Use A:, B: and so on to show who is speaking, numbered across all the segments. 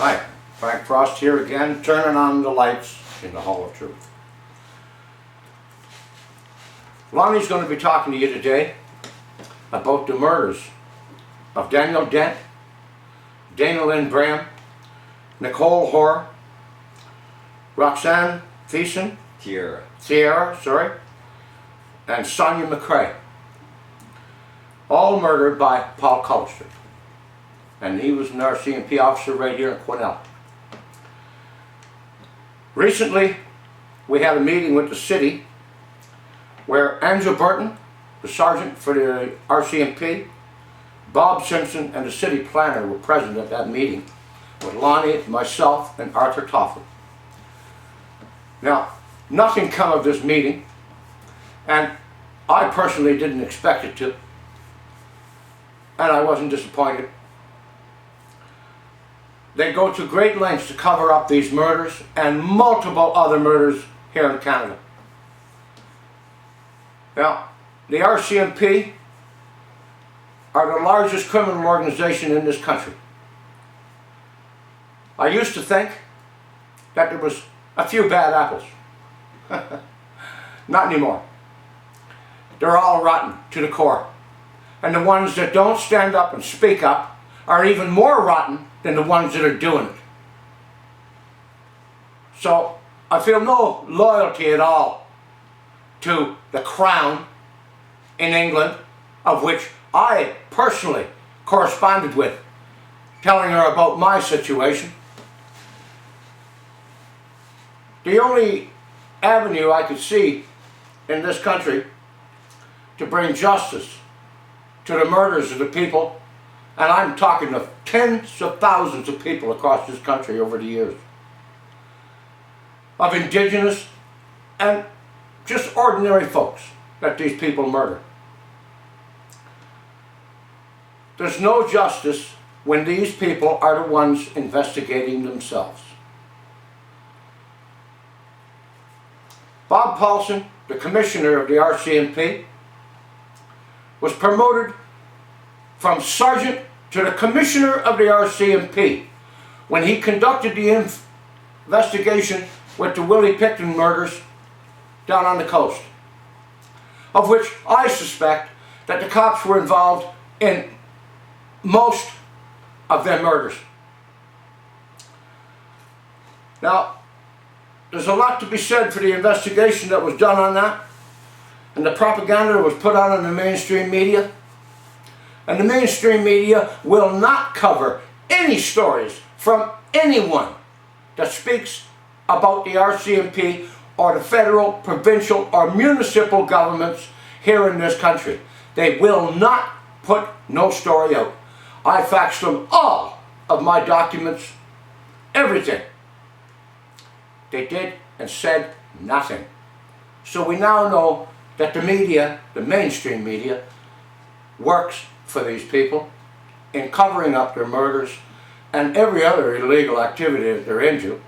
A: Hi, Frank Frost here again, turning on the lights in the Hall of Truth. Lonnie's going to be talking to you today about the murders of Daniel Dent, Dana Lynn Graham, Nicole Hoare, Roxanne Sierra, and Sonia McCrae. All murdered by Paul Cullister. And he was an RCMP officer right here in Quesnel. Recently, we had a meeting with the city where Andrew Burton, the sergeant for the RCMP, Bob Simpson, and the city planner were present at that meeting with Lonnie, myself, and Arthur Toffel. Now, nothing come of this meeting, and I personally didn't expect it to, and I wasn't disappointed. They go to great lengths to cover up these murders and multiple other murders here in Canada. Now, the RCMP are the largest criminal organization in this country. I used to think that there was a few bad apples. Not anymore. They're all rotten to the core. And the ones that don't stand up and speak up are even more rotten than the ones that are doing it. So I feel no loyalty at all to the Crown in England, of which I personally corresponded with, telling her about my situation. The only avenue I could see in this country to bring justice to the murders of the people, and I'm talking of tens of thousands of people across this country over the years, of Indigenous and just ordinary folks that these people murder. There's no justice when these people are the ones investigating themselves. Bob Paulson, the commissioner of the RCMP, was promoted from sergeant to the commissioner of the RCMP when he conducted the investigation with the Willie Pickton murders down on the coast, of which I suspect that the cops were involved in most of their murders. Now, there's a lot to be said for the investigation that was done on that, and the propaganda that was put on in the mainstream media. And the mainstream media will not cover any stories from anyone that speaks about the RCMP or the federal, provincial, or municipal governments here in this country. They will not put no story out. I faxed them all of my documents, everything. They did and said nothing. So we now know that the media, the mainstream media, works for these people in covering up their murders and every other illegal activity that they're into.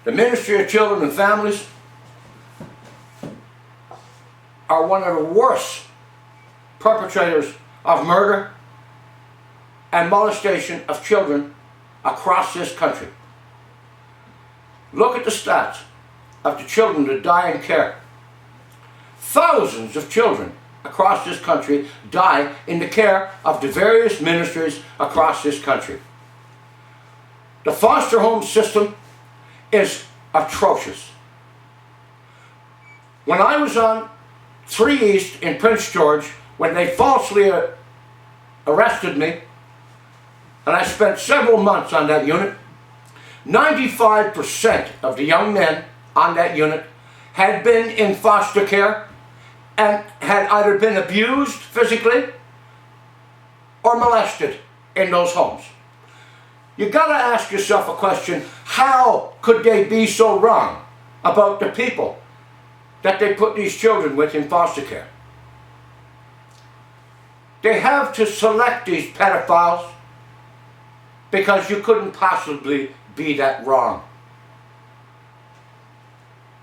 A: The Ministry of Children and Families are one of the worst perpetrators of murder and molestation of children across this country. Look at the stats of the children that die in care. Thousands of children across this country die in the care of the various ministries across this country. The foster home system is atrocious. When I was on 3 East in Prince George, when they falsely arrested me, and I spent several months on that unit, 95% of the young men on that unit had been in foster care and had either been abused physically or molested in those homes. You gotta ask yourself a question: how could they be so wrong about the people that they put these children with in foster care? They have to select these pedophiles because you couldn't possibly be that wrong.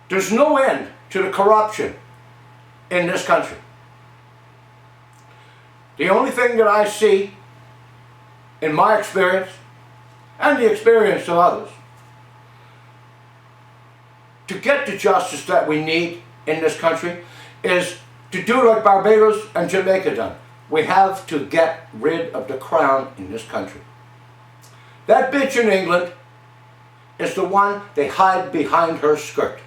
A: There's no end to the corruption in this country. The only thing that I see, in my experience, and the experience of others to get the justice that we need in this country is to do like Barbados and Jamaica done. We have to get rid of the crown in this country. That bitch in England is the one they hide behind her skirt.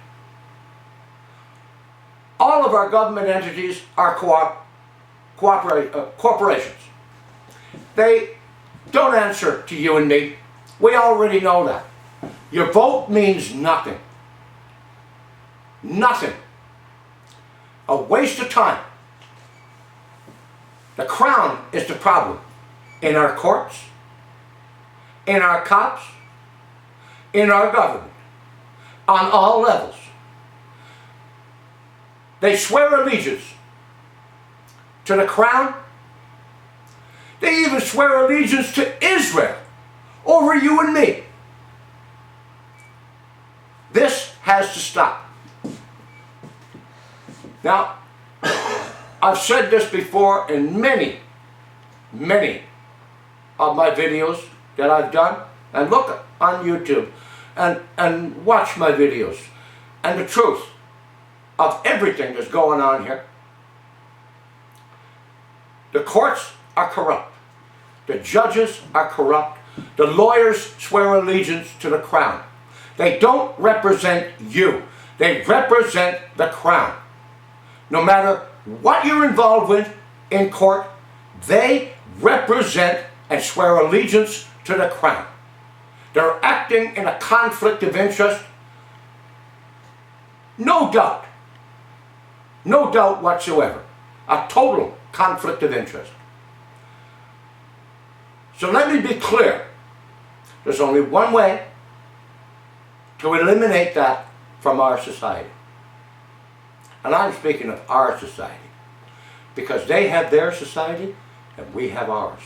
A: All of our government entities are corporations. They don't answer to you and me. We already know that. Your vote means nothing. Nothing. A waste of time. The crown is the problem in our courts, in our cops, in our government, on all levels. They swear allegiance to the crown. They even swear allegiance to Israel over you and me. This has to stop. Now, I've said this before in many of my videos that I've done, and look on YouTube and watch my videos, and the truth of everything that's going on here. The courts are corrupt. The judges are corrupt. The lawyers swear allegiance to the crown. They don't represent you. They represent the crown. No matter what you're involved with in court, they represent and swear allegiance to the crown. They're acting in a conflict of interest. No doubt. No doubt whatsoever. A total conflict of interest. So let me be clear. There's only one way to eliminate that from our society. And I'm speaking of our society. Because they have their society and we have ours.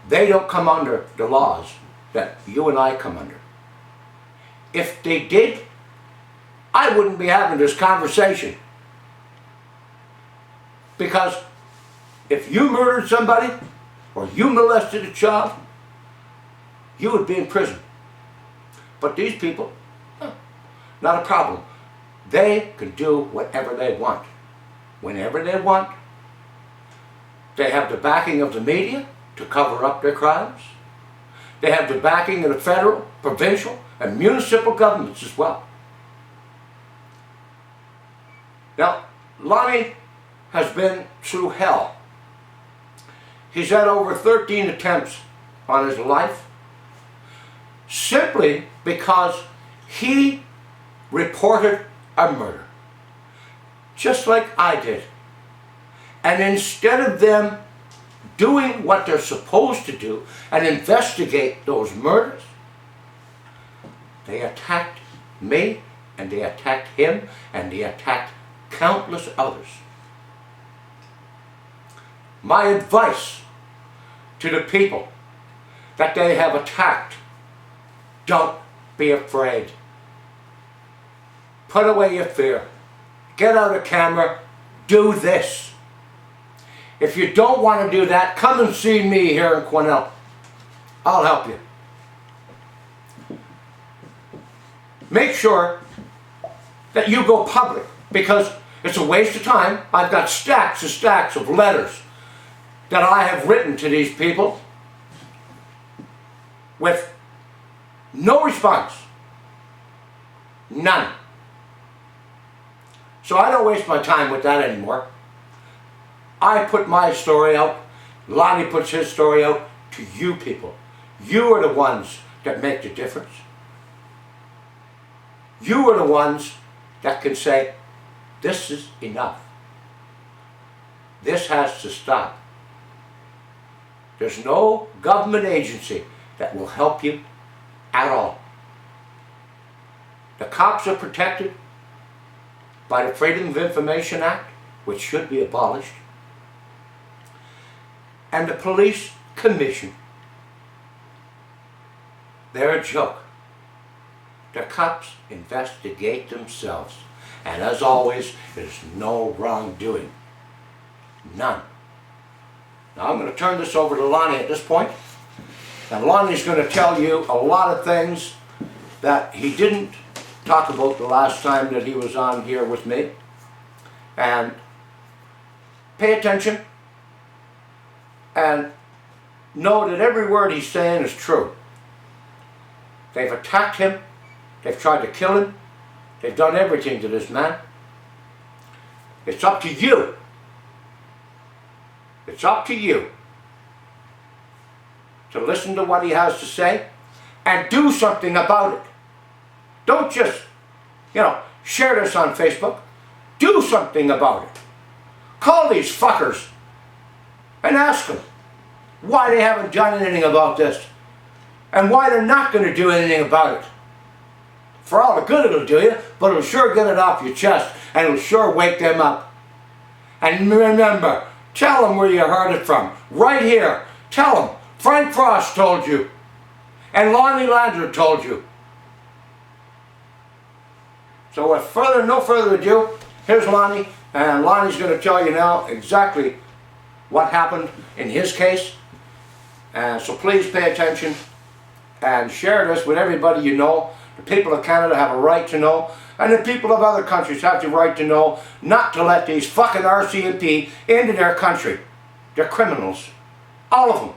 A: They don't come under the laws that you and I come under. If they did, I wouldn't be having this conversation. Because if you murdered somebody or you molested a child, you would be in prison. But these people, not a problem. They can do whatever they want, whenever they want. They have the backing of the media to cover up their crimes. They have the backing of the federal, provincial, and municipal governments as well. Now, Lonnie has been through hell. He's had over 13 attempts on his life simply because he reported a murder, just like I did. And instead of them doing what they're supposed to do and investigate those murders, they attacked me, and they attacked him, and they attacked countless others. My advice to the people that they have attacked: don't be afraid. Put away your fear. Get out a camera. Do this. If you don't want to do that, come and see me here in Quesnel. I'll help you. Make sure that you go public, because it's a waste of time. I've got stacks and stacks of letters that I have written to these people with no response. None. So I don't waste my time with that anymore. I put my story out. Lonnie puts his story out to you people. You are the ones that make the difference. You are the ones that can say, this is enough. This has to stop. There's no government agency that will help you at all. The cops are protected by the Freedom of Information Act, which should be abolished, and the police commission. They're a joke. The cops investigate themselves, and as always, there's no wrongdoing. None. Now I'm going to turn this over to Lonnie at this point, And Lonnie's going to tell you a lot of things that he didn't talk about the last time that he was on here with me. And pay attention and know that every word he's saying is true. They've attacked him. They've tried to kill him. They've done everything to this man. It's up to you. It's up to you to listen to what he has to say and do something about it. Don't just, share this on Facebook. Do something about it. Call these fuckers and ask them why they haven't done anything about this and why they're not going to do anything about it. For all the good it'll do you, but it'll sure get it off your chest and it'll sure wake them up. And remember, tell them where you heard it from. Right here. Tell them. Frank Frost told you. And Lonnie Lander told you. So with no further ado, here's Lonnie. And Lonnie's going to tell you now exactly what happened in his case. And so please pay attention and share this with everybody you know. The people of Canada have a right to know. And the people of other countries have the right to know not to let these fucking RCMP into their country. They're criminals. All of them.